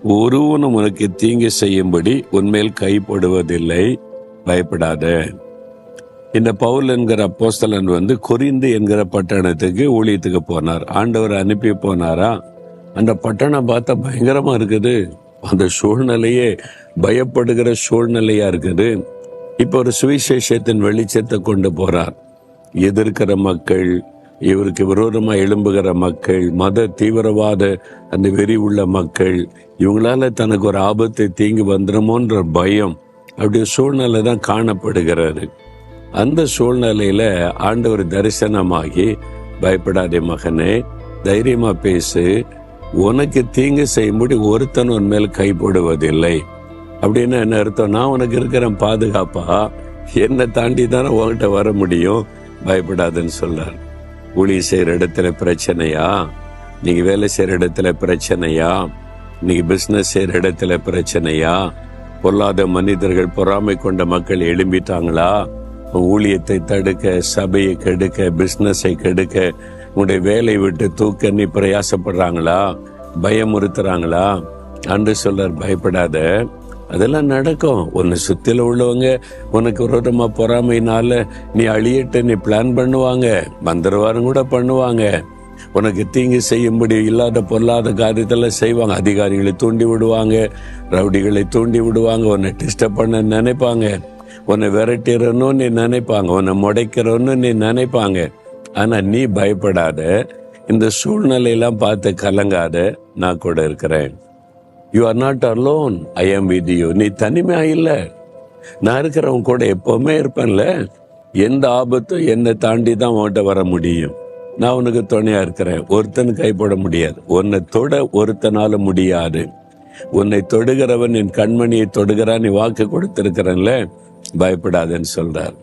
ஒருவனும் உனக்கு தீங்கு செய்யும்படி உன்மேல் கைப்படுவதில்லை, பயப்படாத. இந்த பவுல் என்கிற அப்போஸ்தலன் கொரிந்து என்கிற பட்டணத்துக்கு ஊழியத்துக்கு போனார். ஆண்டவர் அனுப்பி போனாரா. அந்த பட்டணம் பார்த்தா பயங்கரமா இருக்குது. அந்த சூழ்நிலையே பயப்படுகிற சூழ்நிலையா இருக்குது. இப்ப ஒரு சுவிசேஷத்தின் வெளிச்சத்தை கொண்டு போறார். எதிர்க்கிற மக்கள், இவருக்கு விரோதமா எழும்புகிற மக்கள், மத தீவிரவாத அந்த வெறி உள்ள மக்கள், இவங்களால தனக்கு ஒரு ஆபத்து தீங்கு வந்துடுமோன்ற பயம், அப்படி சூழ்நிலை தான் காணப்படுகிறாரு. அந்த சூழ்நிலையில ஆண்டவர் தரிசனமாகி, பயப்படாதே மகனே, தைரியமா பேசு, உனக்கு தீங்கு செய்யும்படி ஒருத்தன் உன் மேல் கைப்படுவதில்லை. அப்படின்னு என்ன அர்த்தம்? நான் உனக்கு இருக்கிறேன் பாதுகாப்பா, என்னை தாண்டி தானே உன்கிட்ட வர முடியும், பயப்படாதுன்னு சொல்றார். ஊழிய செய்யற இடத்துல பிரச்சனையா? நீங்க வேலை செய்யற இடத்துல பிரச்சனையா? நீங்க பிசினஸ் செய்யற இடத்துல பிரச்சனையா? பொல்லாத மனிதர்கள், பொறாமை கொண்ட மக்கள் எழும்பிட்டாங்களா? ஊழியத்தை தடுக்க, சபையை கெடுக்க, பிசினஸை கெடுக்க, உன்னுடைய வேலை விட்டு தூக்க நீ பிரயாசப்படுறாங்களா? பயமுறுத்துறாங்களா? அன்று சொல்றார், பயப்படாத, அதெல்லாம் நடக்கும். உன்னை சுத்தில உள்ளவங்க உனக்கு விரோதமா பொறாமையினால நீ அழியட்டு நீ பிளான் பண்ணுவாங்க, மந்திரவாரம் கூட பண்ணுவாங்க, உனக்கு தீங்கு செய்யும்படி இல்லாத பொல்லாத காரியத்தெல்லாம் செய்வாங்க. அதிகாரிகளை தூண்டி விடுவாங்க, ரவுடிகளை தூண்டி விடுவாங்க, உன்னை டிஸ்டர்ப் பண்ண நினைப்பாங்க, உன்னை விரட்டிடணும் நீ நினைப்பாங்க, உன்னை முடைக்கிறோன்னு நீ நினைப்பாங்க. ஆனா நீ பயப்படாத, இந்த சூழ்நிலையெல்லாம் பார்த்து கலங்காத, நான் கூட இருக்கிறேன். யூ ஆர் நாட் அலோன், ஐ ஆம் வித் யூ. நீ தனிமையா இல்லை, நான் இருக்கிறவன் கூட எப்பவுமே இருப்பேன்ல. எந்த ஆபத்தும் என்னை தாண்டி தான் உன்கிட்ட வர முடியும். நான் உனக்கு துணையா இருக்கிறேன். ஒருத்தன் கைப்பட முடியாது, உன்னை தொட ஒருத்தனால முடியாது. உன்னை தொடுகிறவன் என் கண்மணியை தொடுகிறான், நீ வாக்கு கொடுத்திருக்கிறேன்ல, பயப்படாதேன்னு சொல்றார்.